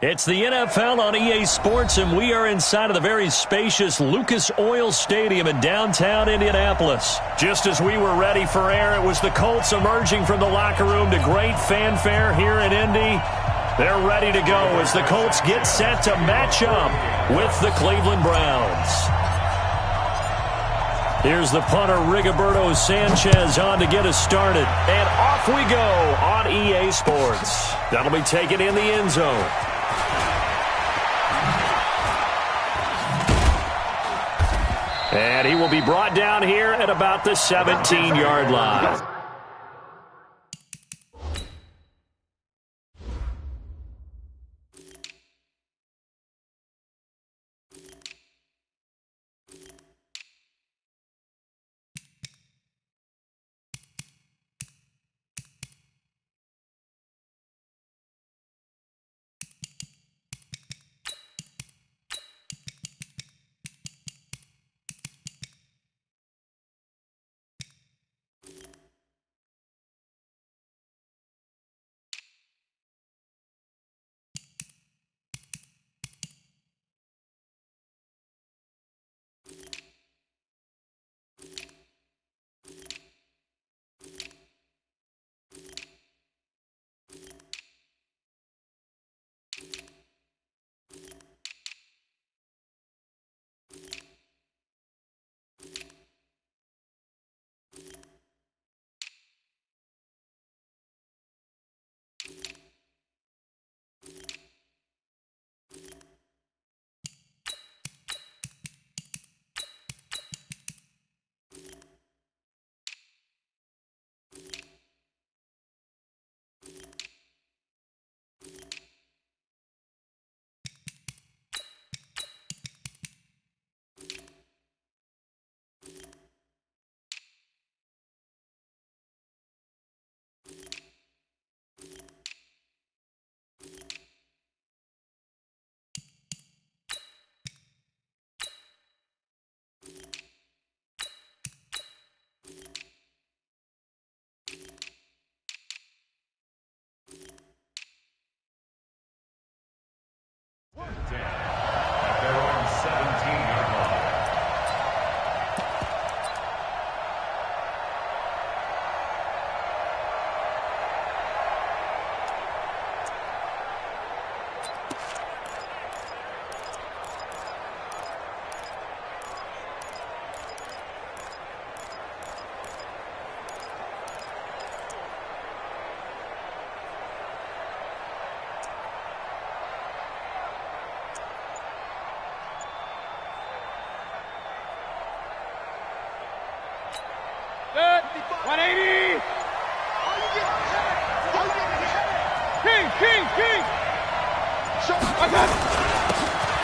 It's the NFL on EA Sports, and we are inside of the very spacious Lucas Oil Stadium in downtown Indianapolis. Just as we were ready for air, it was the Colts emerging from the locker room to great fanfare here in Indy. They're ready to go as the Colts get set to match up with the Cleveland Browns. Here's the punter, Rigoberto Sanchez, on to get us started. And off we go on EA Sports. That'll be taken in the end zone. And he will be brought down here at about the 17-yard line.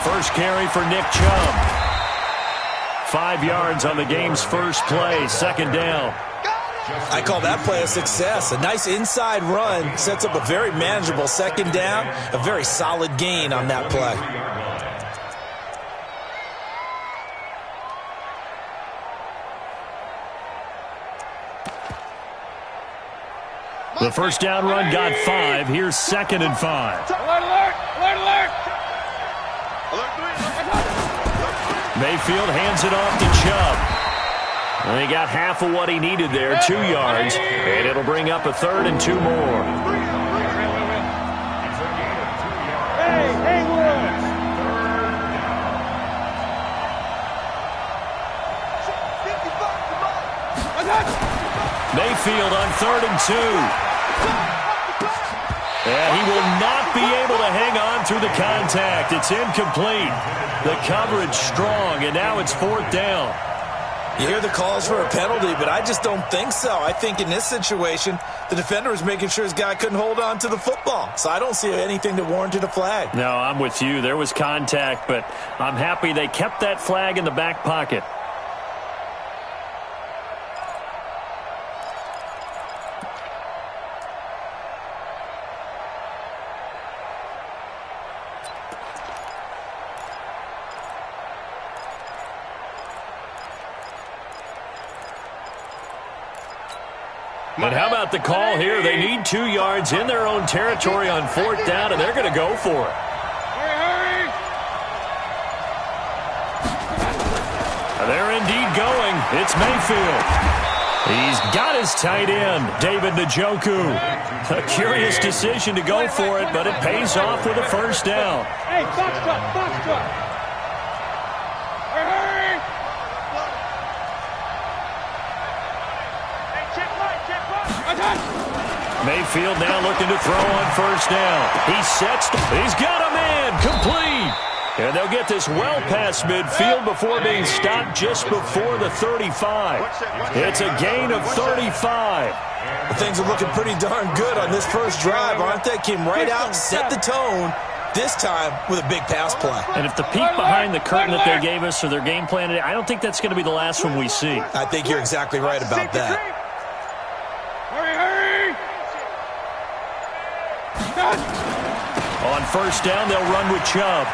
First carry for Nick Chubb. 5 yards on the game's first play, second down. I call that play a success. A nice inside run sets up a very manageable second down, a very solid gain on that play. The first down run got 5. Here's 2nd and 5. Alert, alert, alert. Mayfield hands it off to Chubb. And he got half of what he needed there, 2 yards, and it'll bring up a 3rd and 2 more. Mayfield on 3rd and 2. And he will not be able to hang on through the contact. It's incomplete. The coverage strong, and now it's 4th down. You hear the calls for a penalty, but I just don't think so. I think in this situation, the defender was making sure his guy couldn't hold on to the football. So I don't see anything that warranted a flag. No, I'm with you. There was contact, but I'm happy they kept that flag in the back pocket. And how about the call here? They need 2 yards in their own territory on 4th down, and they're going to go for it. They're indeed going. It's Mayfield. He's got his tight end, David Njoku. A curious decision to go for it, but it pays off with a first down. Hey, box truck. Hurry! Hey, check right. Mayfield now looking to throw on first down. He sets. He's got a man. Complete. And they'll get this well past midfield before being stopped just before the 35. It's a gain of 35. Well, things are looking pretty darn good on this first drive, aren't they? Came right out, set the tone, this time with a big pass play. And if the peek behind the curtain that they gave us or their game plan today, I don't think that's going to be the last one we see. I think you're exactly right about that. Hurry! On first down, they'll run with Chubb.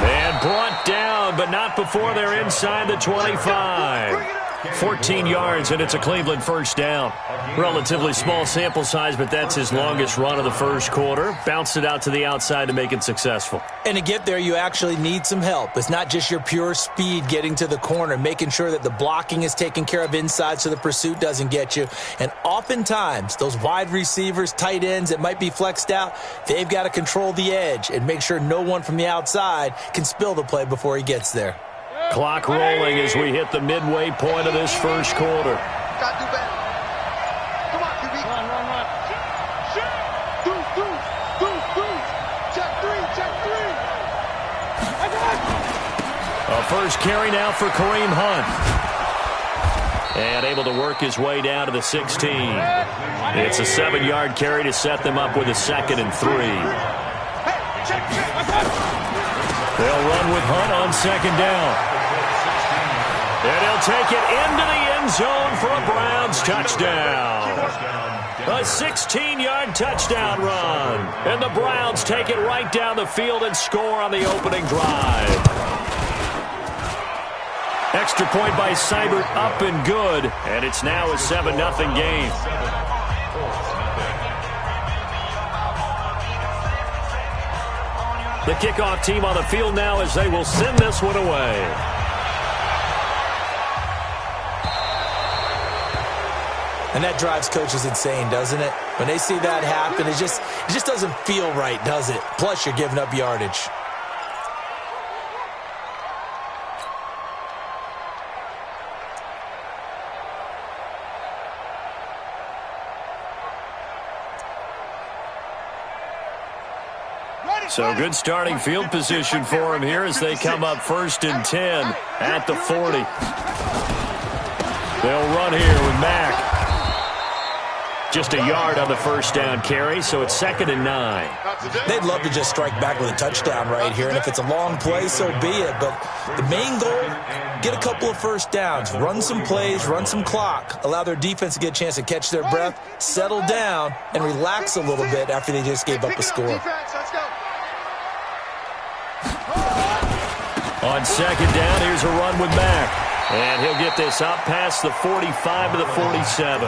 And brought down, but not before they're inside the 25. 14 yards, and it's a Cleveland first down. Relatively small sample size, but that's his longest run of the first quarter. Bounced it out to the outside to make it successful. And to get there, you actually need some help. It's not just your pure speed getting to the corner, making sure that the blocking is taken care of inside so the pursuit doesn't get you. And oftentimes, those wide receivers, tight ends that might be flexed out, they've got to control the edge and make sure no one from the outside can spill the play before he gets there. Clock rolling as we hit the midway point of this first quarter. Got to do better. Come on, QB. Run. Deuce. Check three. A first carry now for Kareem Hunt. And able to work his way down to the 16. It's a 7-yard carry to set them up with a 2nd and 3. They'll run with Hunt on 2nd down. And he'll take it into the end zone for a Browns touchdown. A 16-yard touchdown run. And the Browns take it right down the field and score on the opening drive. Extra point by Seibert up and good. And it's now a 7-0 game. The kickoff team on the field now as they will send this one away. And that drives coaches insane, doesn't it? When they see that happen, it just doesn't feel right, does it? Plus, you're giving up yardage. So good starting field position for him here as they come up 1st and 10 at the 40. They'll run here with Mack. Just a yard on the first down carry, so it's 2nd and 9. They'd love to just strike back with a touchdown right here, and if it's a long play, so be it. But the main goal, get a couple of first downs, run some plays, run some clock, allow their defense to get a chance to catch their breath, settle down, and relax a little bit after they just gave up a score. On 2nd down, here's a run with Mack. And he'll get this up past the 45 to the 47.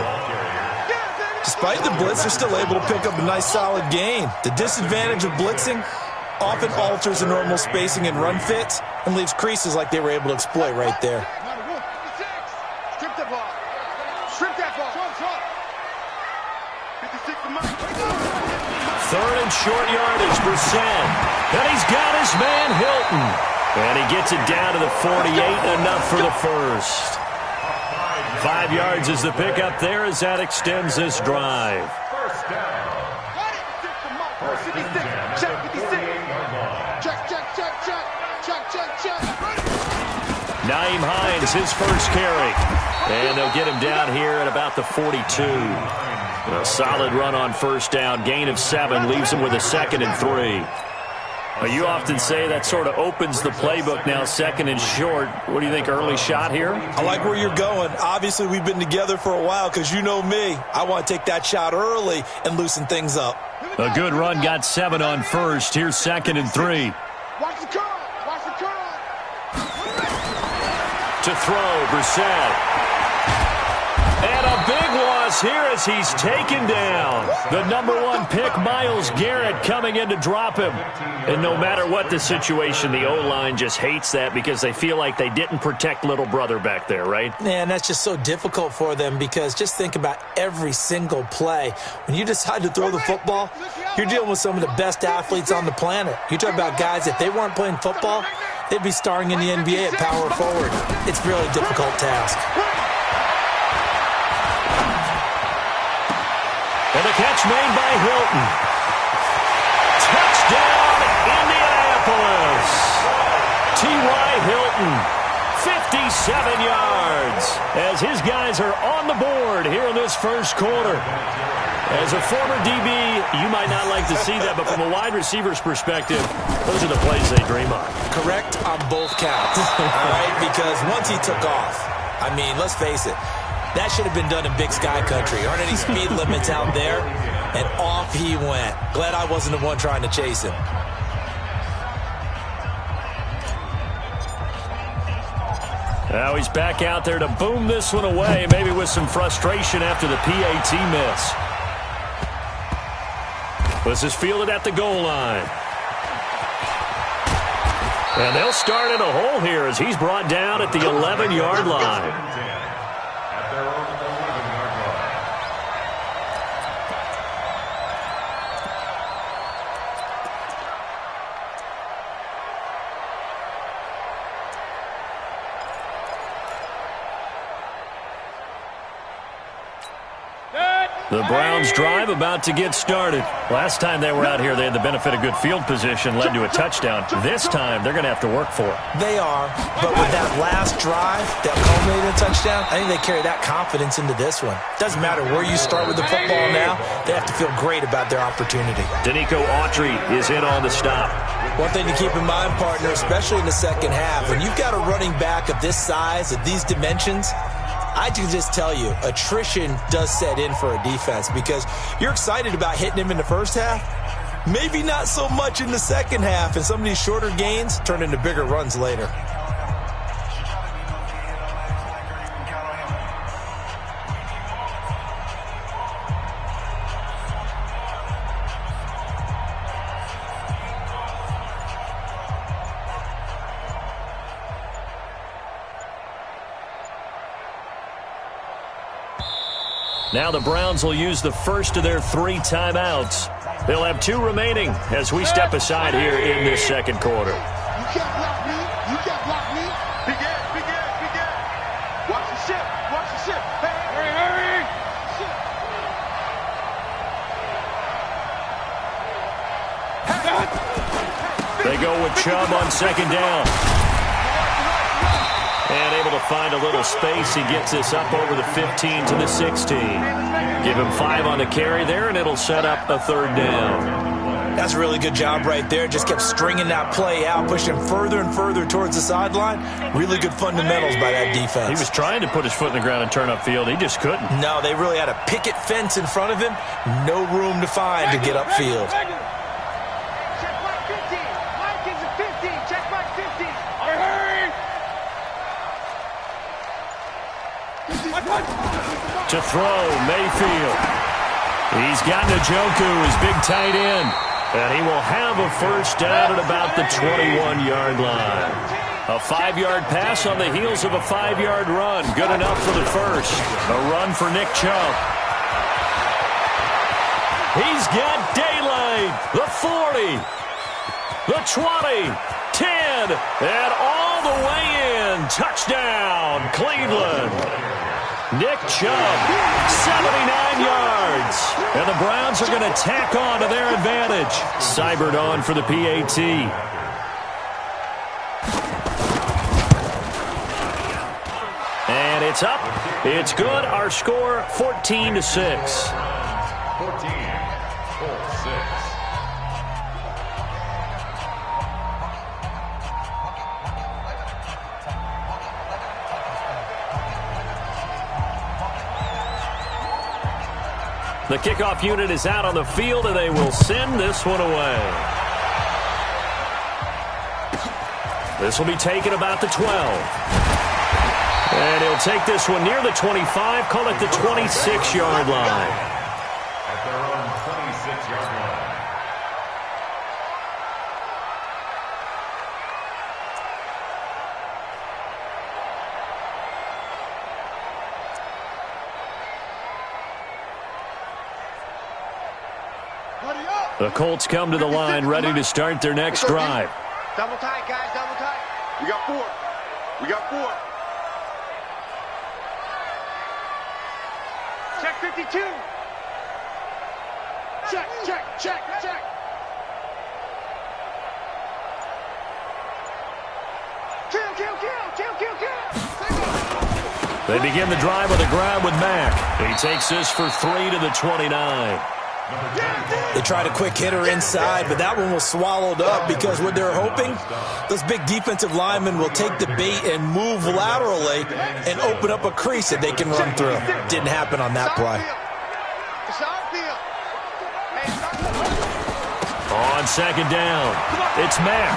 Despite the blitz, they're still able to pick up a nice, solid gain. The disadvantage of blitzing often alters the normal spacing and run fits and leaves creases like they were able to exploit right there. Strip that ball. 3rd and short yardage, Brissett. And he's got his man, Hilton. And he gets it down to the 48, enough for the first. 5 yards is the pickup there as that extends this drive. Nyheim Hines, his first carry. And they'll get him down here at about the 42. A solid run on first down. Gain of 7 leaves him with a 2nd and 3. You often say that sort of opens the playbook now, 2nd and short. What do you think, early shot here? I like where you're going. Obviously, we've been together for a while because you know me. I want to take that shot early and loosen things up. A good run, got 7 on first. Here's 2nd and 3. Watch the curl. To throw, Brissett. And a big one this here as he's taken down. The #1 pick, Myles Garrett, coming in to drop him. And no matter what the situation, the O-line just hates that because they feel like they didn't protect little brother back there, right? Man, that's just so difficult for them because just think about every single play. When you decide to throw the football, you're dealing with some of the best athletes on the planet. You talk about guys, if they weren't playing football, they'd be starring in the NBA at power forward. It's a really difficult task. And the catch made by Hilton. Touchdown, Indianapolis. T.Y. Hilton, 57 yards, as his guys are on the board here in this first quarter. As a former DB, you might not like to see that, but from a wide receiver's perspective, those are the plays they dream of. Correct on both counts, all right? Because once he took off, I mean, let's face it, that should have been done in Big Sky Country. Aren't any speed limits out there? And off he went. Glad I wasn't the one trying to chase him. Now he's back out there to boom this one away, maybe with some frustration after the PAT miss. This is fielded at the goal line. And they'll start in a hole here as he's brought down at the 11-yard line. The Browns drive about to get started. Last time they were out here, they had the benefit of good field position, led to a touchdown. This time, they're going to have to work for it. They are, but with that last drive that culminated in a touchdown, I think they carry that confidence into this one. Doesn't matter where you start with the football now, they have to feel great about their opportunity. Danico Autry is in on the stop. One thing to keep in mind, partner, especially in the second half, when you've got a running back of this size, of these dimensions, I can just tell you, attrition does set in for a defense because you're excited about hitting him in the first half. Maybe not so much in the second half, and some of these shorter gains turn into bigger runs later. Now the Browns will use the first of their 3 timeouts. They'll have 2 remaining as we step aside here in this second quarter. You can't block me. You can't block me. Begin. Watch the ship. Hey, hurry. They go with Chubb on second down. And able to find a little space. He gets this up over the 15 to the 16. Give him 5 on the carry there, and it'll set up a 3rd down. That's a really good job right there. Just kept stringing that play out, pushing him further and further towards the sideline. Really good fundamentals by that defense. He was trying to put his foot in the ground and turn upfield. He just couldn't. No, they really had a picket fence in front of him. No room to find to get upfield. Check Mike 15. Mike is a 15. Check Mike 15. Hurry. To throw, Mayfield. He's got Njoku, his big tight end. And he will have a first down at about the 21-yard line. A 5-yard pass on the heels of a 5-yard run. Good enough for the first. A run for Nick Chubb. He's got daylight. The 40. The 20. 10. And all the way in. Touchdown, Cleveland. Nick Chubb, 79 yards. And the Browns are going to tack on to their advantage. Cybert on for the PAT. And it's up. It's good. Our score, 14-6. 14-6. The kickoff unit is out on the field, and they will send this one away. This will be taken about the 12. And he'll take this one near the 25, call it the 26-yard line. At their own 26-yard line. The Colts come to the line, ready to start their next drive. Double tight, guys, double tight. We got 4. We got 4. Check 52. Check, check, check, check. Kill, kill, kill, kill, kill, kill. They begin the drive with a grab with Mack. He takes this for 3 to the 29. They tried a quick hitter inside, but that one was swallowed up because what they're hoping, those big defensive linemen will take the bait and move laterally and open up a crease that they can run through. Didn't happen on that play. On second down, it's Mack.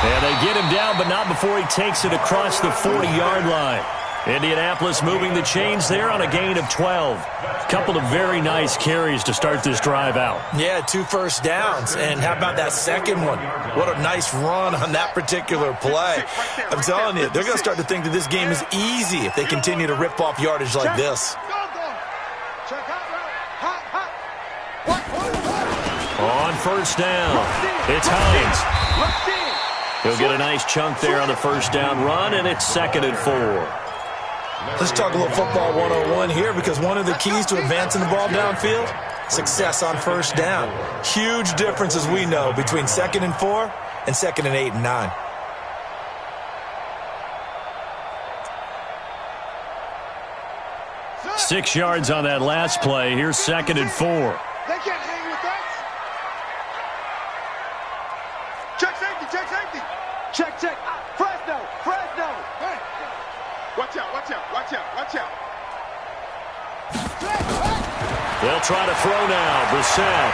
And they get him down, but not before he takes it across the 40-yard line. Indianapolis moving the chains there on a gain of 12. Couple of very nice carries to start this drive out. Yeah, 2 first downs. And how about that second one? What a nice run on that particular play. I'm telling you, they're going to start to think that this game is easy if they continue to rip off yardage like this. On first down, it's Hines. He'll get a nice chunk there on the first down run, and it's 2nd and 4. Let's talk a little football 101 here, because one of the keys to advancing the ball downfield, success on first down. Huge difference, as we know, between 2nd and 4 and 2nd and 8 and 9. Six yards on that last play. Here's 2nd and 4. They can't hang with us. Check safety, check safety. Check, check. Fresno, Fresno. Hey. Watch out, watch out, watch out, watch out. They'll try to throw now. Brissett.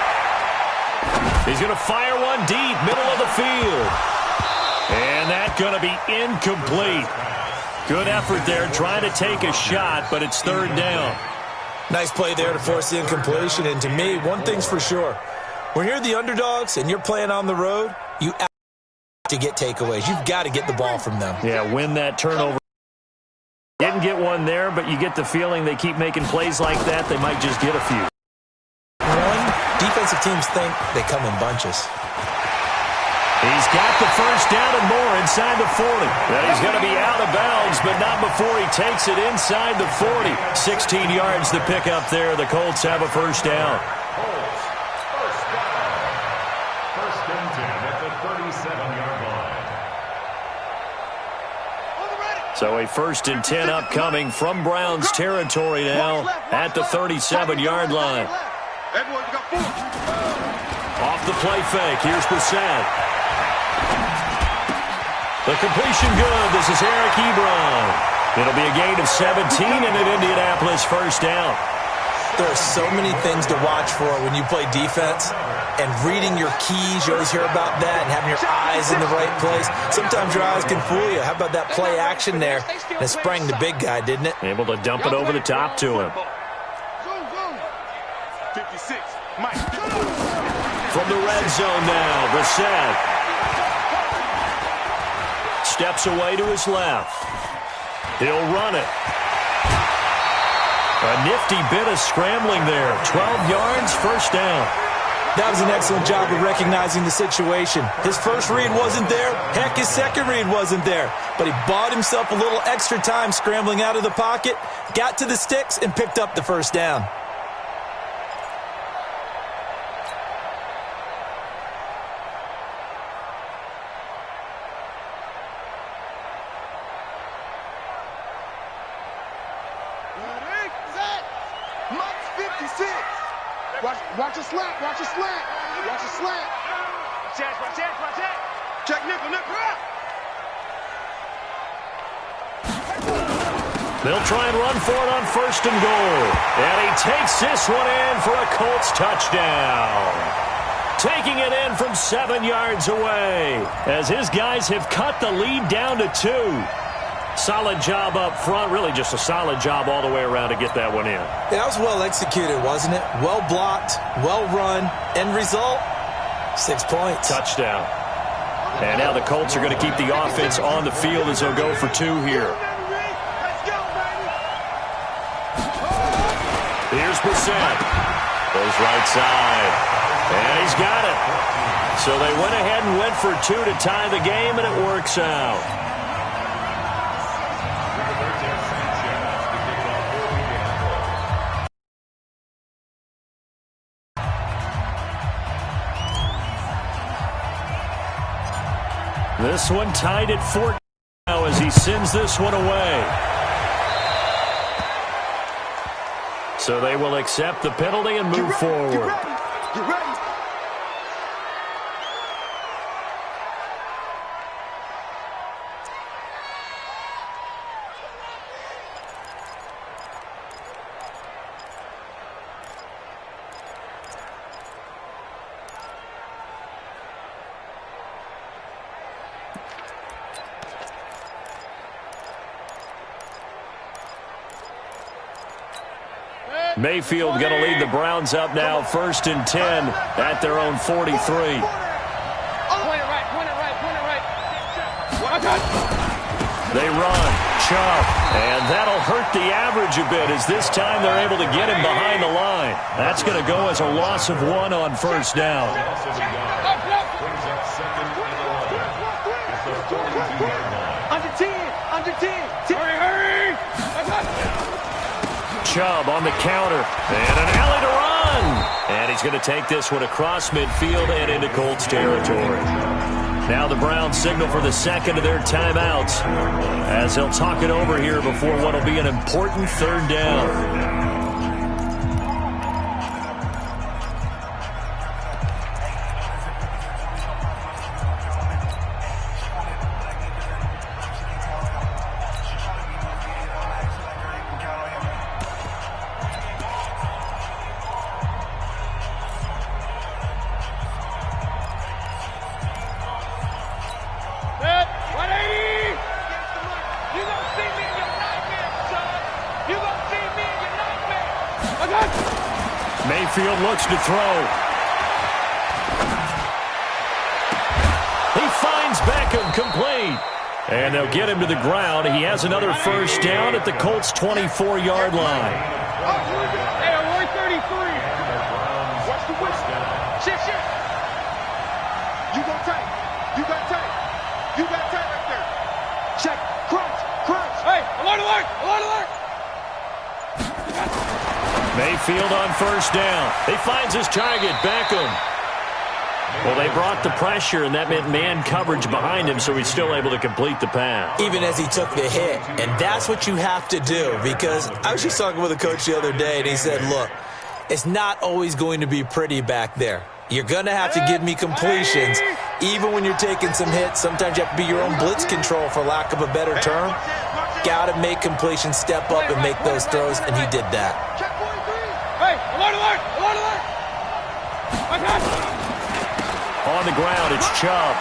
He's going to fire one deep, middle of the field. And that's going to be incomplete. Good effort there, trying to take a shot, but it's 3rd down. Nice play there to force the incompletion. And to me, one thing's for sure. When you're the underdogs and you're playing on the road, you have to get takeaways. You've got to get the ball from them. Yeah, win that turnover. Didn't get one there, but you get the feeling they keep making plays like that, they might just get a few. Defensive teams think they come in bunches. He's got the first down and more inside the 40. And he's going to be out of bounds, but not before he takes it inside the 40. 16 yards to pick up there. The Colts have a first down. Colts, first down. First and 10 at the 37-yard line. So a 1st and 10 upcoming from Browns territory now at the 37-yard line. Off the play fake. Here's Brissett. The completion good. This is Eric Ebron. It'll be a gain of 17 and an Indianapolis first down. There are so many things to watch for when you play defense. And reading your keys, you always hear about that, and having your eyes in the right place. Sometimes your eyes can fool you. How about that play action there? And it sprang the big guy, didn't it? Able to dump it over the top to him. 56, Mike. From the red zone now, Brissett. Steps away to his left. He'll run it. A nifty bit of scrambling there. 12 yards, first down. That was an excellent job of recognizing the situation. His first read wasn't there. Heck, his second read wasn't there. But he bought himself a little extra time scrambling out of the pocket, got to the sticks, and picked up the first down. Watch a slant, watch a slant, watch a slant. Watch that. Check nickel. They'll try and run for it on 1st and goal. And he takes this one in for a Colts touchdown. Taking it in from 7 yards away as his guys have cut the lead down to 2. Solid job up front, really just a solid job all the way around to get that one in. Yeah, that was well executed, wasn't it? Well blocked, well run. End result, 6 points. Touchdown. And now the Colts are going to keep the offense on the field as they'll go for 2 here. Here's Brissett. Goes right side. And he's got it. So they went ahead and went for 2 to tie the game, and it works out. This one tied at 4 now as he sends this one away. So they will accept the penalty and move forward. Get ready. Mayfield going to lead the Browns up now, 1st and 10 at their own 43. Point it right. They run, Chubb, and that'll hurt the average a bit as this time they're able to get him behind the line. That's going to go as a loss of 1 on 1st down. Under 10. Hurry. Chubb on the counter, and an alley to run. And he's going to take this one across midfield and into Colts territory. Now the Browns signal for the second of their timeouts as they'll talk it over here before what will be an important 3rd down. Mayfield looks to throw. He finds Beckham complete. And they'll get him to the ground. He has another 1st down at the Colts' 24-yard line. Hey, we're 33. Watch the whistle. Shit. You got tight right there. Check. Crunch. Hey, alert. Mayfield on 1st down. He finds his target, Beckham. Well, they brought the pressure, and that meant man coverage behind him, so he's still able to complete the pass. Even as he took the hit. And that's what you have to do, because I was just talking with a coach the other day, and he said, look, it's not always going to be pretty back there. You're going to have to give me completions. Even when you're taking some hits, sometimes you have to be your own blitz control, for lack of a better term. Got to make completions, step up, and make those throws, and he did that. Hey, alert. On the ground, it's Chubb.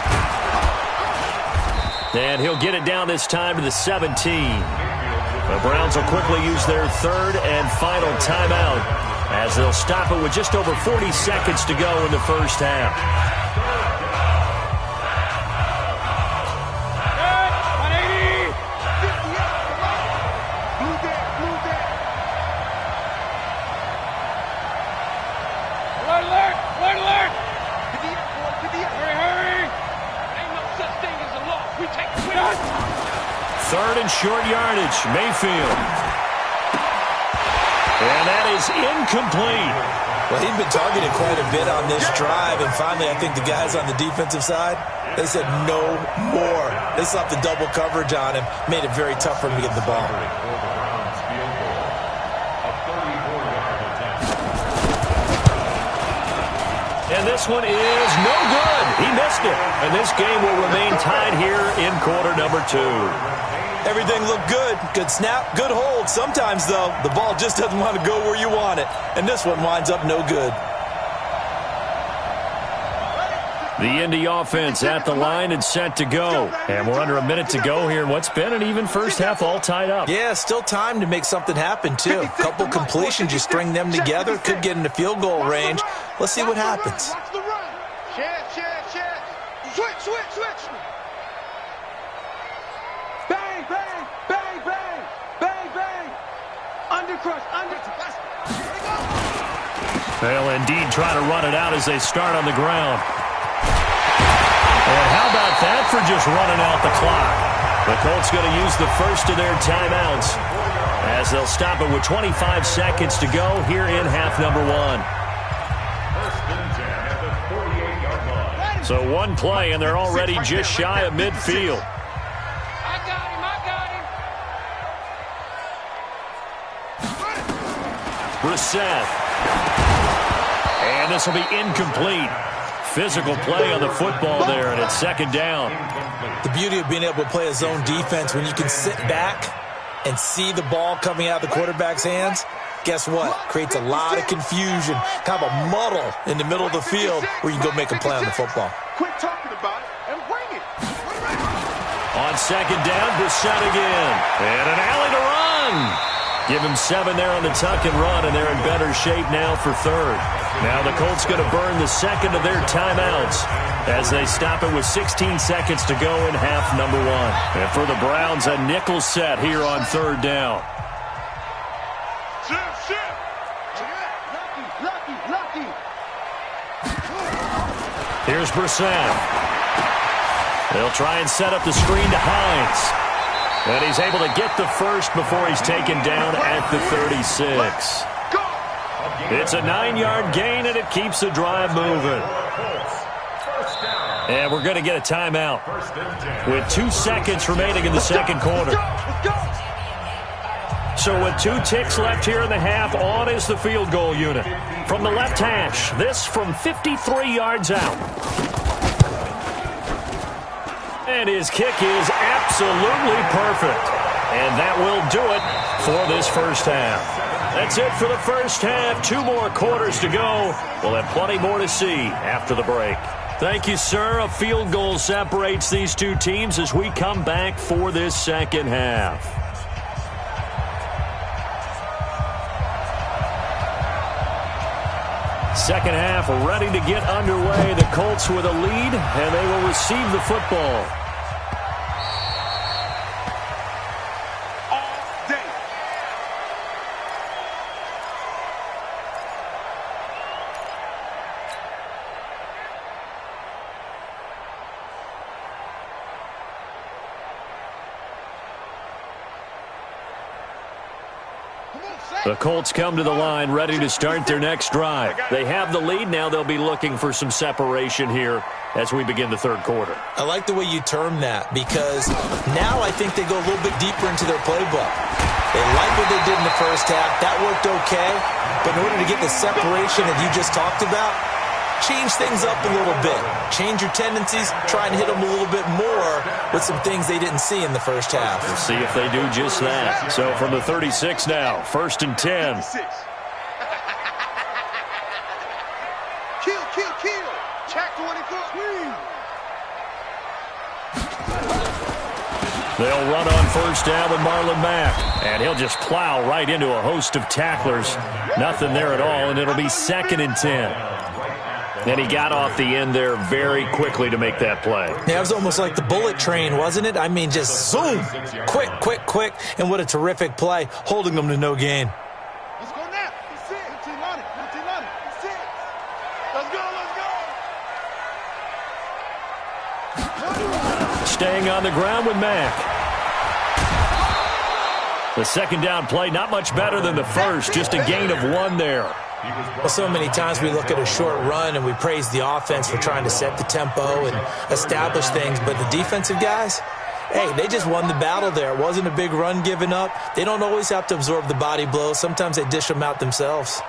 And he'll get it down this time to the 17. The Browns will quickly use their 3rd and final timeout as they'll stop it with just over 40 seconds to go in the 1st half. Third and short yardage, Mayfield. And that is incomplete. Well, he'd been targeted quite a bit on this drive, and finally I think the guys on the defensive side, they said no more. They slapped the double coverage on him, made it very tough for him to get the ball. And this one is no good. He missed it. And this game will remain tied here in quarter number 2. Everything looked good. Good snap, good hold. Sometimes, though, the ball just doesn't want to go where you want it. And this one winds up no good. The Indy offense at the line and set to go. And we're under a minute to go here in what's been an even first half, all tied up. Yeah, still time to make something happen, too. A couple completions, you string them together, could get into field goal range. Let's see what happens. Switch. Bang, bang, bang, bang, bang, bang. Undercrush. They'll indeed try to run it out as they start on the ground. And how about that for just running out the clock? The Colts going to use the first of their timeouts as they'll stop it with 25 seconds to go here in half number 1. First and 10 at the 48-yard line. So one play, and they're already just shy of midfield. I got him. Brissett. And this will be incomplete. Physical play on the football there, and it's second down. The beauty of being able to play a zone defense when you can sit back and see the ball coming out of the quarterback's hands, guess what? Creates a lot of confusion, kind of a muddle in the middle of the field where you can go make a play on the football. Quit talking about it and bring it. On second down, Brissett again. And an alley to run. Give him 7 there on the tuck and run, and they're in better shape now for third. Now the Colts going to burn the second of their timeouts as they stop it with 16 seconds to go in half number 1. And for the Browns, a nickel set here on third down. Lucky. Here's Brissett. They'll try and set up the screen to Hines. And he's able to get the first before he's taken down at the 36. It's a 9-yard gain, and it keeps the drive moving. And we're going to get a timeout with 2 seconds remaining in the second quarter. So with 2 ticks left here in the half, on is the field goal unit. From the left hash, this from 53 yards out. And his kick is absolutely perfect. And that will do it for this first half. That's it for the first half. 2 more quarters to go. We'll have plenty more to see after the break. Thank you, sir. A field goal separates these 2 teams as we come back for this second half. Second half ready to get underway. The Colts with a lead, and they will receive the football. The Colts come to the line ready to start their next drive. They have the lead. Now they'll be looking for some separation here as we begin the third quarter. I like the way you term that because now I think they go a little bit deeper into their playbook. They like what they did in the first half. That worked okay. But in order to get the separation that you just talked about, change things up a little bit. Change your tendencies. Try and hit them a little bit more with some things they didn't see in the first half. We'll see if they do just that. So from the 36 now, 1st and 10. Kill. Check 24. They'll run on first down with Marlon Mack. And he'll just plow right into a host of tacklers. Nothing there at all, and it'll be 2nd and 10. And he got off the end there very quickly to make that play. Yeah, it was almost like the bullet train, wasn't it? I mean, just zoom, quick. And what a terrific play, holding them to no gain. Let's go now. That's it. 15 on it. That's it. Let's go. Staying on the ground with Mack. The second down play, not much better than the first, just a gain of 1 there. Well, so many times we look at a short run and we praise the offense for trying to set the tempo and establish things, but the defensive guys, hey, they just won the battle there. It wasn't a big run given up. They don't always have to absorb the body blows. Sometimes they dish them out themselves.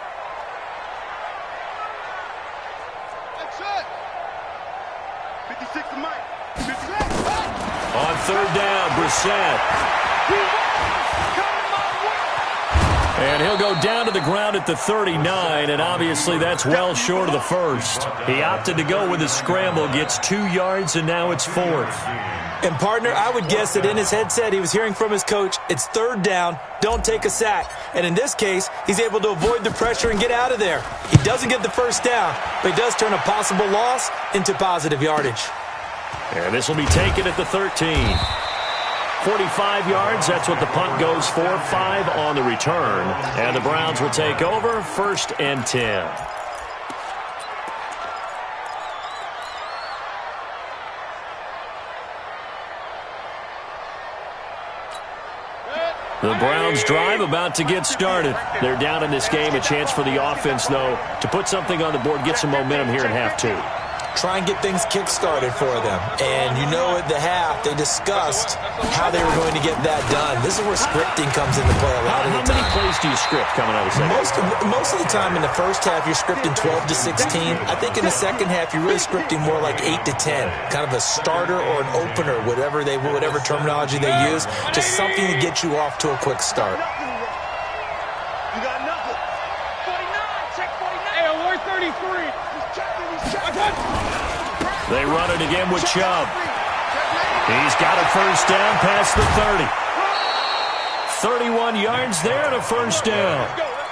That's it. 56 to Mike. 56. On third down, Brissett. And he'll go down to the ground at the 39, and obviously that's well short of the first. He opted to go with a scramble, gets 2 yards, and now it's 4th. And, partner, I would guess that in his headset he was hearing from his coach, it's 3rd down, don't take a sack. And in this case, he's able to avoid the pressure and get out of there. He doesn't get the first down, but he does turn a possible loss into positive yardage. And this will be taken at the 13. 45 yards, that's what the punt goes for. 5 on the return. And the Browns will take over, 1st and 10. The Browns drive about to get started. They're down in this game. A chance for the offense, though, to put something on the board, get some momentum here in half 2. Try and get things kick-started for them. And you know at the half, they discussed how they were going to get that done. This is where scripting comes into play a lot of the time. How many plays do you script coming out of the second? Most of the time in the first half, you're scripting 12 to 16. I think in the second half, you're really scripting more like 8 to 10. Kind of a starter or an opener, whatever terminology they use. Just something to get you off to a quick start. You got nothing. 49, check 49. Hey, alert 33. He's checking, They run it again with Chubb. He's got a first down past the 30. 31 yards there and a first down.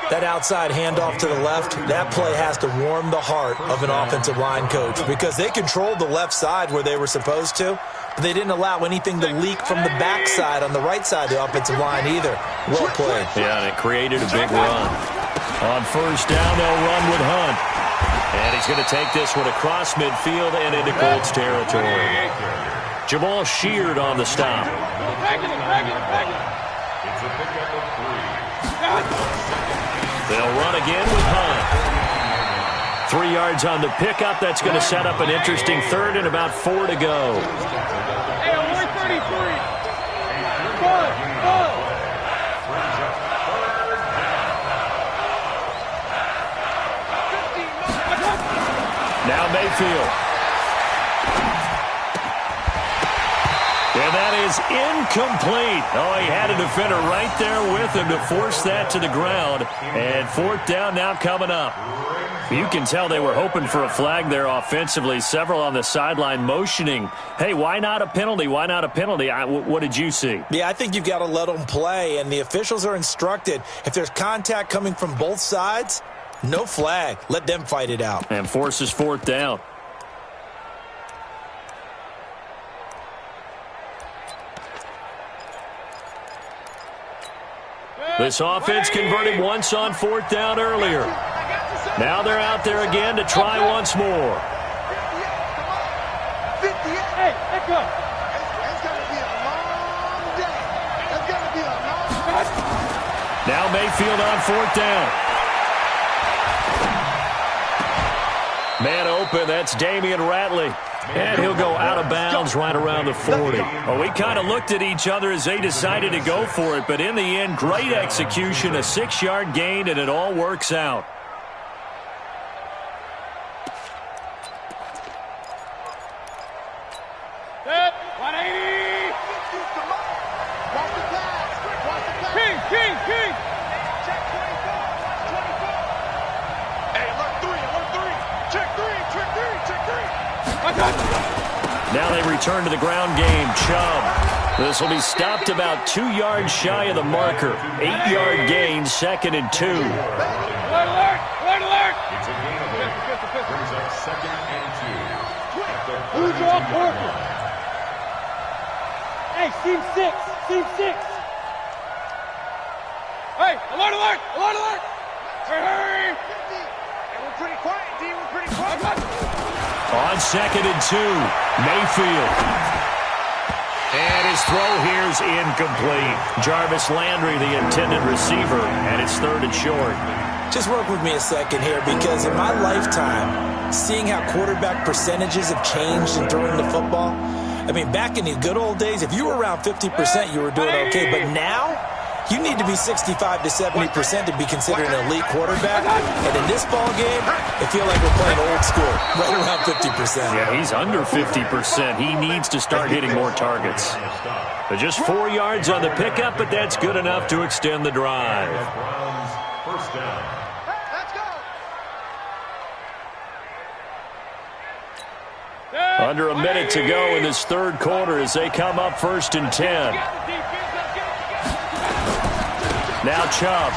That outside handoff to the left, that play has to warm the heart of an offensive line coach because they controlled the left side where they were supposed to, but they didn't allow anything to leak from the backside on the right side of the offensive line either. Well played. Yeah, and it created a big run. On first down, they'll run with Hunt. And he's going to take this one across midfield and into Colts territory. Jamal Sheard on the stop. It's a pickup of 3. They'll run again with Hunt. 3 yards on the pickup. That's going to set up an interesting 3rd and about 4 to go. Hey, alert 33. Now Mayfield. And that is incomplete. Oh, he had a defender right there with him to force that to the ground. And 4th down now coming up. You can tell they were hoping for a flag there offensively. Several on the sideline motioning. Hey, why not a penalty? Why not a penalty? What did you see? Yeah, I think you've got to let them play. And the officials are instructed, if there's contact coming from both sides, no flag. Let them fight it out. And forces 4th down. This offense converted once on 4th down earlier. Now they're out there again to try once more. 58. Hey, let's go. It's going to be a long day. It's going to be a long day. Now Mayfield on 4th down. Man open, that's Damian Ratley. And he'll go out of bounds right around the 40. Well, we kind of looked at each other as they decided to go for it, but in the end, great execution, a 6-yard gain, and it all works out. Set, 180. King. Check 24. Hey, alert 3. Check 3. Now they return to the ground game. Chubb. This will be stopped about 2 yards shy of the marker. 8-yard gain, 2nd and 2. Alert. It's a gain of 8. Brings up 2nd and 2. Who's your corner? Hey, seam 6. Hey, alert. Hurry. Hey, we're pretty quiet, D. On 2nd and 2, Mayfield. And his throw here's incomplete. Jarvis Landry, the intended receiver, and it's 3rd and short. Just work with me a second here, because in my lifetime, seeing how quarterback percentages have changed in throwing the football, I mean, back in the good old days, if you were around 50%, you were doing okay. But now, you need to be 65 to 70% to be considered an elite quarterback. And in this ball game, I feel like we're playing old school, right around 50%. Yeah, he's under 50%. He needs to start hitting more targets. But just 4 yards on the pickup, but that's good enough to extend the drive. First down. Let's go. Under a minute to go in this third quarter as they come up 1st and 10. Now Chubb.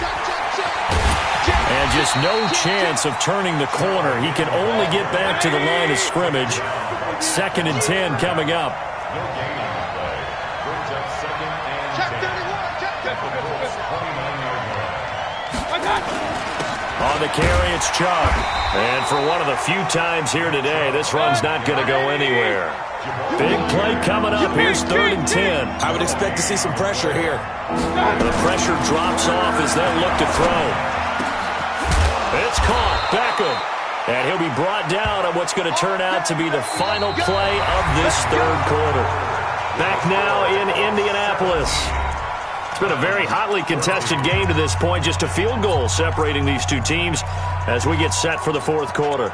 And just no chance of turning the corner. He can only get back to the line of scrimmage. 2nd and 10 coming up. No gain on the play. Brings up 2nd and 10. At the Colts 29-yard line. On the carry, it's Chubb. And for one of the few times here today, this run's not going to go anywhere. Big play coming up. Here's 3rd and 10. I would expect to see some pressure here. The pressure drops off as they look to throw. It's caught. Beckham. And he'll be brought down on what's going to turn out to be the final play of this third quarter. Back now in Indianapolis. It's been a very hotly contested game to this point. Just a field goal separating these two teams as we get set for the fourth quarter.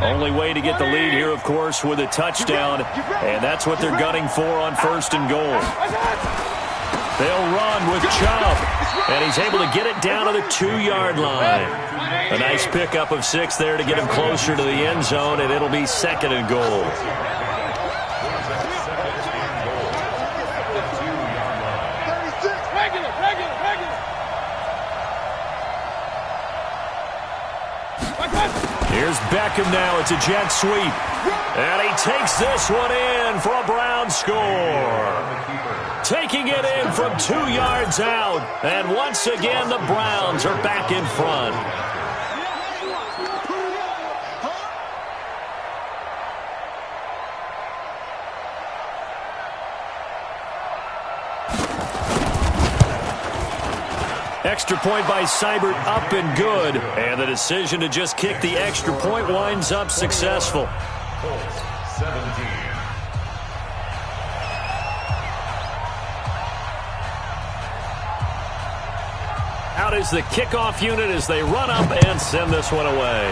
Only way to get the lead here, of course, with a touchdown, and that's what they're gunning for on 1st and goal. They'll run with Chubb, and he's able to get it down to the 2-yard line. A nice pickup of 6 there to get him closer to the end zone, and it'll be 2nd and goal. Here's Beckham now. It's a jet sweep. And he takes this one in for a Brown score. Taking it in from 2 yards out. And once again, the Browns are back in front. Extra point by Seibert up and good. And the decision to just kick the extra point winds up successful. Colts 17. Out is the kickoff unit as they run up and send this one away.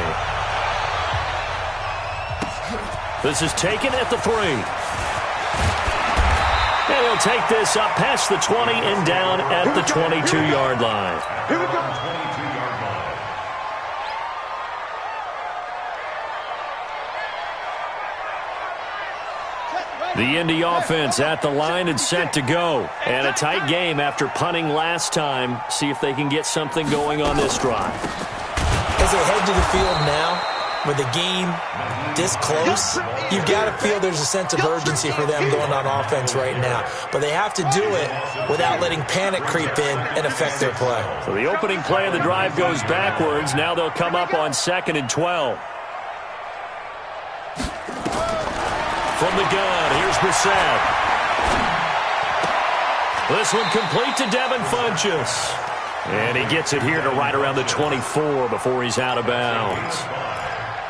This is taken at the 3. And he'll take this up past the 20 and down at the 22-yard line. Here we go. 22-yard line. The Indy offense at the line and set to go. And a tight game after punting last time. See if they can get something going on this drive. As they head to the field now, with the game this close, you've got to feel there's a sense of urgency for them going on offense right now. But they have to do it without letting panic creep in and affect their play. So the opening play of the drive goes backwards. Now they'll come up on 2nd and 12. From the gun, here's Brissett. This one complete to Devin Funchess. And he gets it here to right around the 24 before he's out of bounds.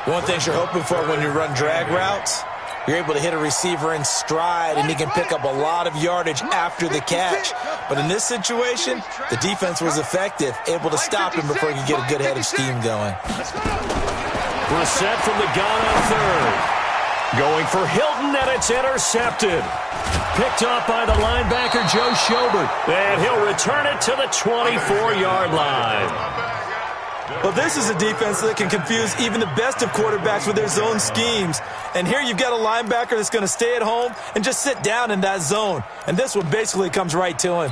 One thing you're hoping for when you run drag routes, you're able to hit a receiver in stride, and he can pick up a lot of yardage after the catch. But in this situation, the defense was effective, able to stop him before he could get a good head of steam going. Brissett from the gun on 3rd. Going for Hilton, and it's intercepted. Picked up by the linebacker, Joe Schobert. And he'll return it to the 24-yard line. Well, this is a defense that can confuse even the best of quarterbacks with their zone schemes. And here you've got a linebacker that's going to stay at home and just sit down in that zone. And this one basically comes right to him.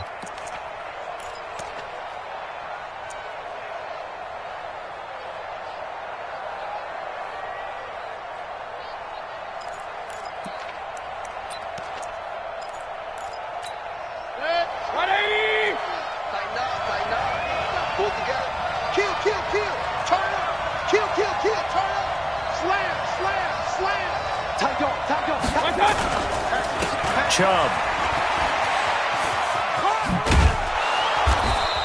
Chubb.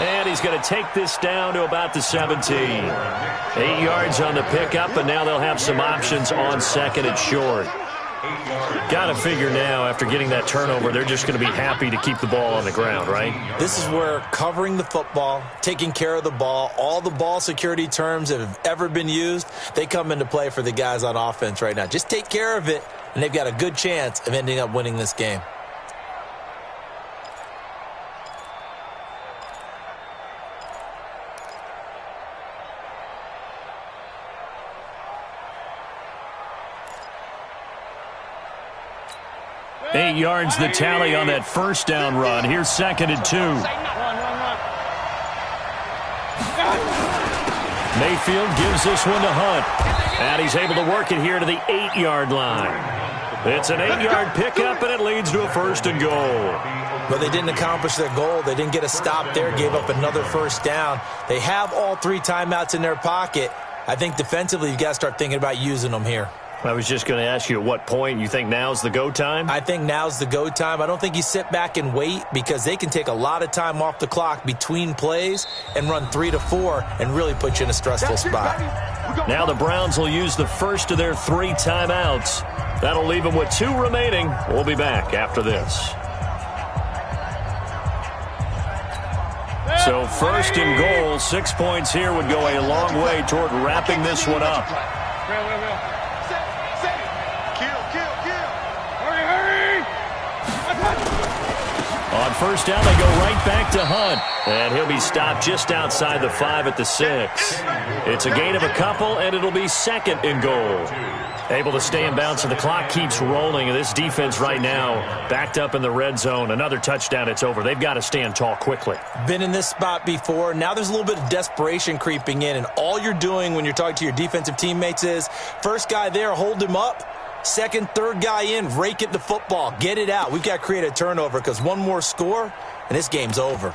And he's going to take this down to about the 17. 8 yards on the pickup, and now they'll have some options on 2nd and short. Got to figure now, after getting that turnover, they're just going to be happy to keep the ball on the ground, right? This is where covering the football, taking care of the ball, all the ball security terms that have ever been used, they come into play for the guys on offense right now. Just take care of it, and they've got a good chance of ending up winning this game. Eight yards the tally on that first down run. Here's 2nd and 2. Mayfield gives this one to Hunt. And he's able to work it here to the 8-yard line. It's an 8-yard pickup, and it leads to a 1st and goal. But they didn't accomplish their goal. They didn't get a stop there, gave up another 1st down. They have all 3 timeouts in their pocket. I think defensively you've got to start thinking about using them here. I was just going to ask you at what point you think now's the go time? I think now's the go time. I don't think you sit back and wait because they can take a lot of time off the clock between plays and run 3 to 4 and really put you in a stressful spot. Now the Browns will use the first of their 3 timeouts. That'll leave them with 2 remaining. We'll be back after this. So 1st and goal, 6 points here would go a long way toward wrapping this one up. On 1st down, they go right back to Hunt. And he'll be stopped just outside the 5 at the 6. It's a gain of a couple, and it'll be 2nd and goal. Able to stay in bounds, and the clock keeps rolling. And this defense right now backed up in the red zone. Another touchdown, it's over. They've got to stand tall quickly. Been in this spot before. Now there's a little bit of desperation creeping in. And all you're doing when you're talking to your defensive teammates is, first guy there, hold him up. 2nd, 3rd guy in, rake at the football. Get it out. We've got to create a turnover because one more score, and this game's over.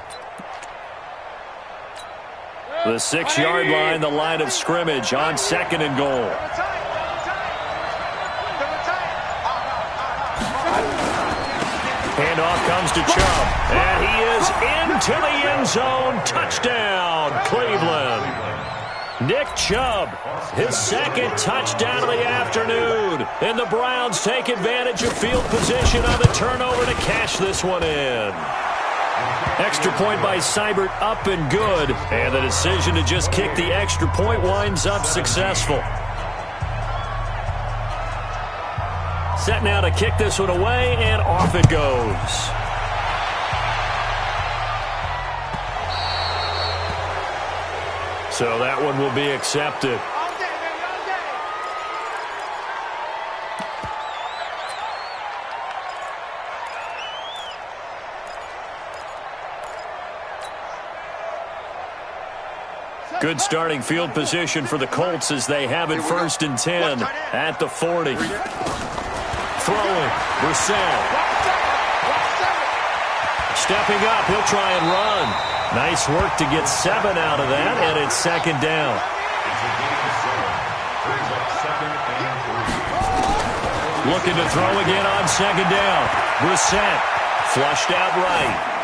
The 6-yard line, the line of scrimmage on 2nd and goal. Handoff comes to Chubb, and he is into the end zone. Touchdown, Cleveland. Nick Chubb, his 2nd touchdown of the afternoon. And the Browns take advantage of field position on the turnover to cash this one in. Extra point by Seibert, up and good. And the decision to just kick the extra point winds up successful. Set now to kick this one away, and off it goes. So that one will be accepted. Good starting field position for the Colts as they have it 1st and 10 at the 40. Throwing, Brissett. Stepping up, he'll try and run. Nice work to get 7 out of that, and it's 2nd down. Looking to throw again on 2nd down. Brissett flushed out right.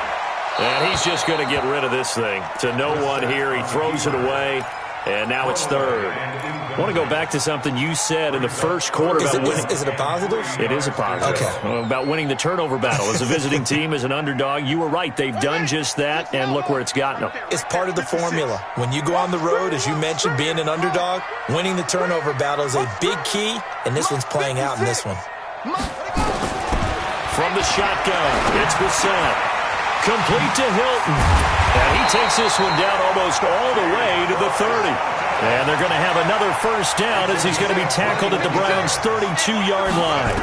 And he's just going to get rid of this thing to no one here. He throws it away, and now it's 3rd. I want to go back to something you said in the first quarter about winning. Is it a positive? It is a positive. Okay. About winning the turnover battle. As a visiting team, as an underdog, you were right. They've done just that, and look where it's gotten them. It's part of the formula. When you go on the road, as you mentioned, being an underdog, winning the turnover battle is a big key, and this one's playing out in this one. From the shotgun, it's Brissett. Complete to Hilton. And he takes this one down almost all the way to the 30. And they're going to have another 1st down as he's going to be tackled at the Browns' 32-yard line.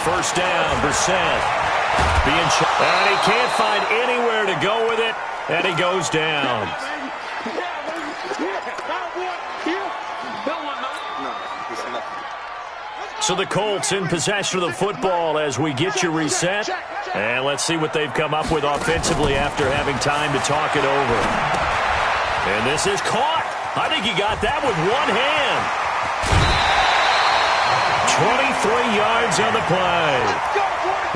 1st down, Brissett. And he can't find anywhere to go with it, and he goes down. So the Colts in possession of the football as we get you reset. And let's see what they've come up with offensively after having time to talk it over. And this is caught. I think he got that with one hand. 23 yards on the play.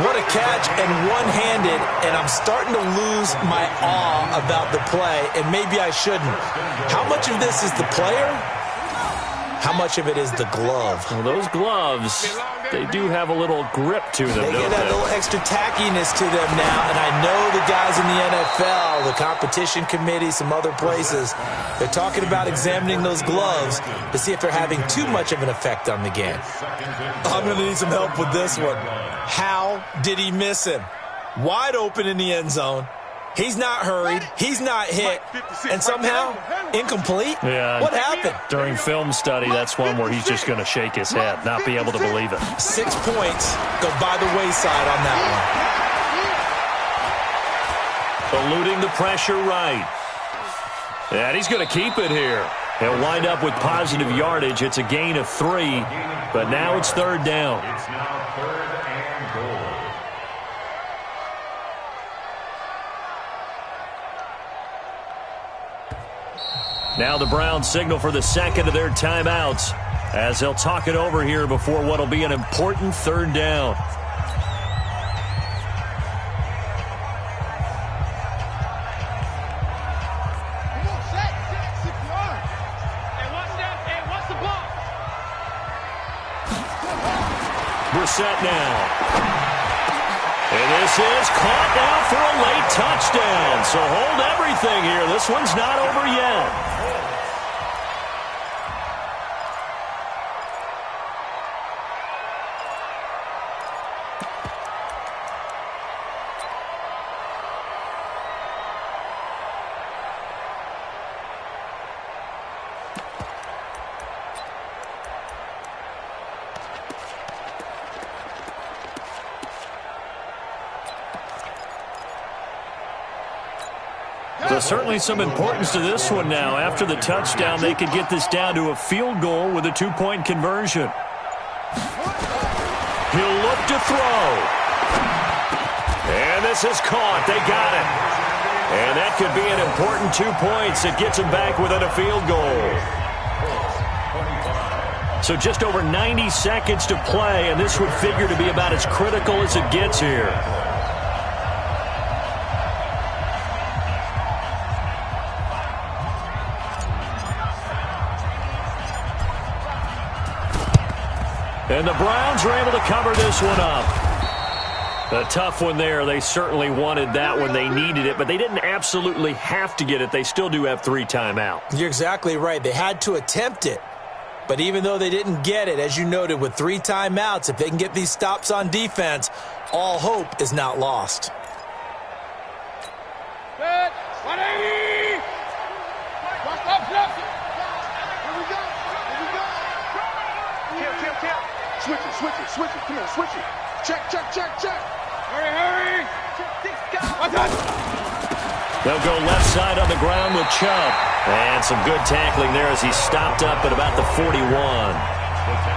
What a catch, and one-handed, and I'm starting to lose my awe about the play, and maybe I shouldn't. How much of this is the player? How much of it is the glove? Well, those gloves, they do have a little grip to them, They don't get that little extra tackiness to them now, and I know the guys in the NFL, the competition committee, some other places, they're talking about examining those gloves to see if they're having too much of an effect on the game. I'm going to need some help with this one. How did he miss him? Wide open in the end zone. He's not hurried. He's not hit. And somehow, incomplete? Yeah. What happened? During film study, that's one where he's just going to shake his head, not be able to believe it. 6 points go by the wayside on that one. Eluding the pressure right. And he's going to keep it here. He'll wind up with positive yardage. It's a gain of 3, but now it's 3rd down. It's now 3rd and goal. Now the Browns signal for the second of their timeouts as they'll talk it over here before what will be an important 3rd down. Brissett now. And this is caught now for a late touchdown. So hold everything here. This one's not over yet. So certainly some importance to this one now. After the touchdown, they could get this down to a field goal with a 2-point conversion. He'll look to throw. And this is caught. They got it. And that could be an important 2 points. It gets them back within a field goal. So just over 90 seconds to play, and this would figure to be about as critical as it gets here. And the Browns are able to cover this one up. A tough one there. They certainly wanted that when they needed it, but they didn't absolutely have to get it. They still do have 3 timeouts. You're exactly right. They had to attempt it. But even though they didn't get it, as you noted, with 3 timeouts, if they can get these stops on defense, all hope is not lost. Good. 180. Watch up, left. Here we go. Here we go. Tim. Switch it. Come on, switch it. Check. Hurry. Watch out. They'll go left side on the ground with Chubb. And some good tackling there as he stopped up at about the 41.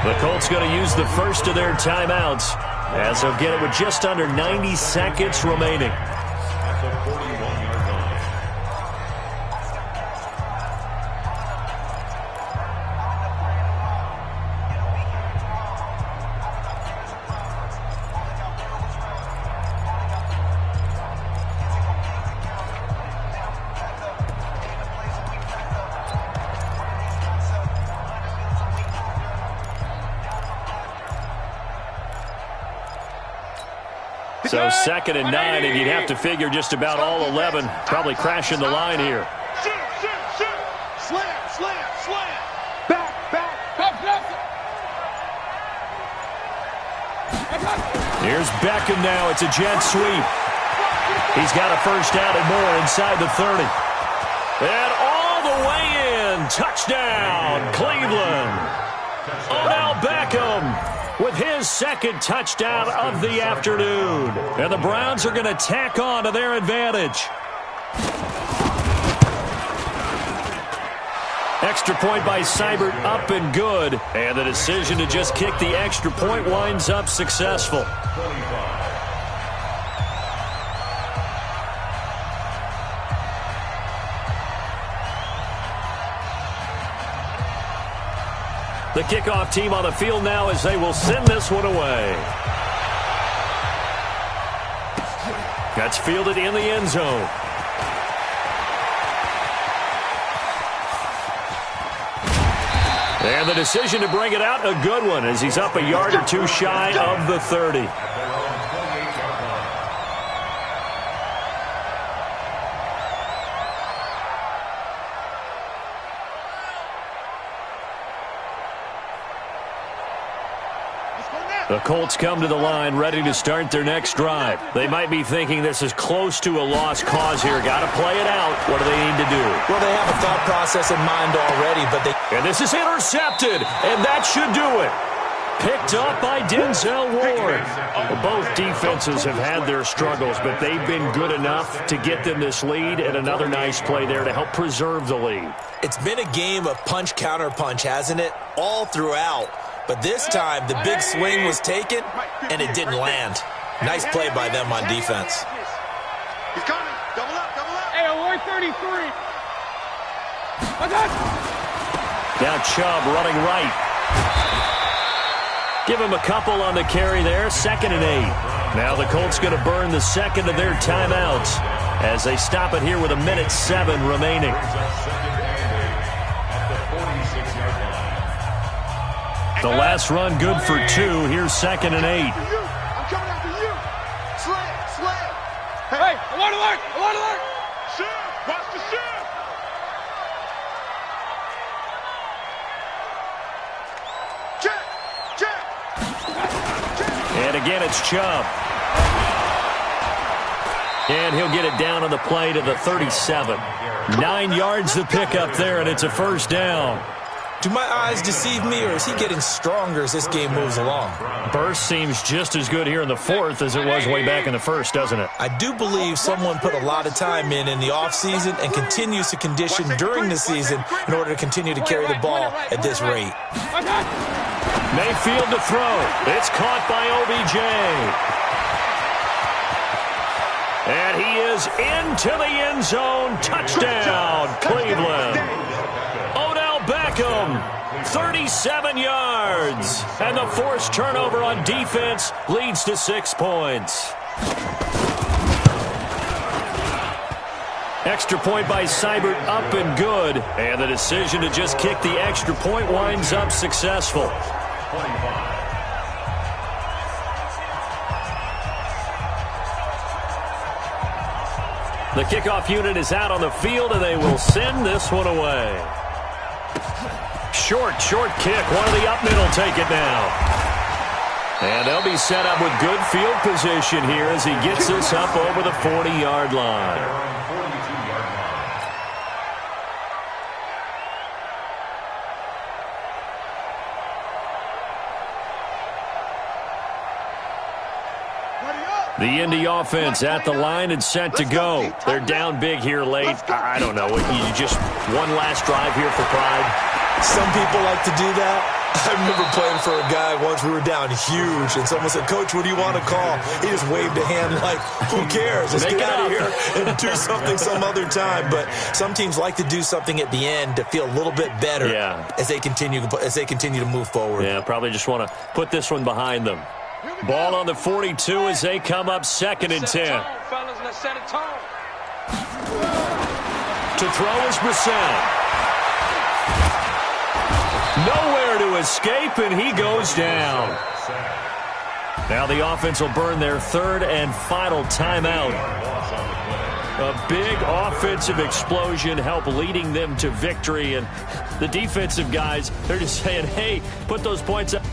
The Colts going to use the first of their timeouts as they'll get it with just under 90 seconds remaining. At the 41-yard line. So 2nd and 9, and you'd have to figure just about all 11 probably crashing the line here. Shoot. Slam. Back. Here's Beckham now. It's a jet sweep. He's got a first down and more inside the 30. And all the way in. Touchdown, Cleveland. Odell Beckham with his 2nd touchdown of the afternoon. And the Browns are going to tack on to their advantage. Extra point by Seibert, up and good. And the decision to just kick the extra point winds up successful. The kickoff team on the field now as they will send this one away. That's fielded in the end zone. And the decision to bring it out, a good one, as he's up a yard or two shy of the 30. The Colts come to the line ready to start their next drive. They might be thinking this is close to a lost cause here. Got to play it out. What do they need to do? Well, they have a thought process in mind already, but they... And this is intercepted, and that should do it. Picked up by Denzel Ward. Well, both defenses have had their struggles, but they've been good enough to get them this lead, and another nice play there to help preserve the lead. It's been a game of punch-counter-punch, hasn't it? All throughout. But this time, the big swing was taken, and it didn't land. Nice play by them on defense. He's coming. Double up, double up. Hey, 133. Now Chubb running right. Give him a couple on the carry there. 2nd and 8. Now the Colts going to burn the second of their timeouts as they stop it here with 1:07 remaining. The last run good for 2. Here's 2nd and 8. I'm coming after you. Slam. Hey, I want to learn. Shift. Watch the shift. Check. And again, it's Chubb. And he'll get it down on the play to the 37. 9 yards the pickup there, and it's a first down. Do my eyes deceive me, or is he getting stronger as this game moves along? Burst seems just as good here in the 4th as it was way back in the 1st, doesn't it? I do believe someone put a lot of time in the offseason and continues to condition during the season in order to continue to carry the ball at this rate. Mayfield to throw. It's caught by OBJ. And he is into the end zone. Touchdown, Cleveland. Odell Beckham, 37 yards. And the forced turnover on defense leads to 6 points. Extra point by Seibert, up and good. And the decision to just kick the extra point winds up successful. The kickoff unit is out on the field, and they will send this one away. Short kick. One of the up middle take it now. And they'll be set up with good field position here as he gets this up over the 40-yard line. The Indy offense at the line and set to go. They're down big here late. I don't know. You just one last drive here for pride. Some people like to do that. I remember playing for a guy once. We were down huge, and someone said, "Coach, what do you want to call?" He just waved a hand like, "Who cares? Let's get out of here and do something some other time." But some teams like to do something at the end to feel a little bit better as they continue to move forward. Yeah, probably just want to put this one behind them. Ball on the 42 as they come up 2nd and 10. To throw is Brissett. Nowhere to escape, and he goes down. Now the offense will burn their 3rd and final timeout. A big offensive explosion help leading them to victory, and the defensive guys, they're just saying, hey, put those points up.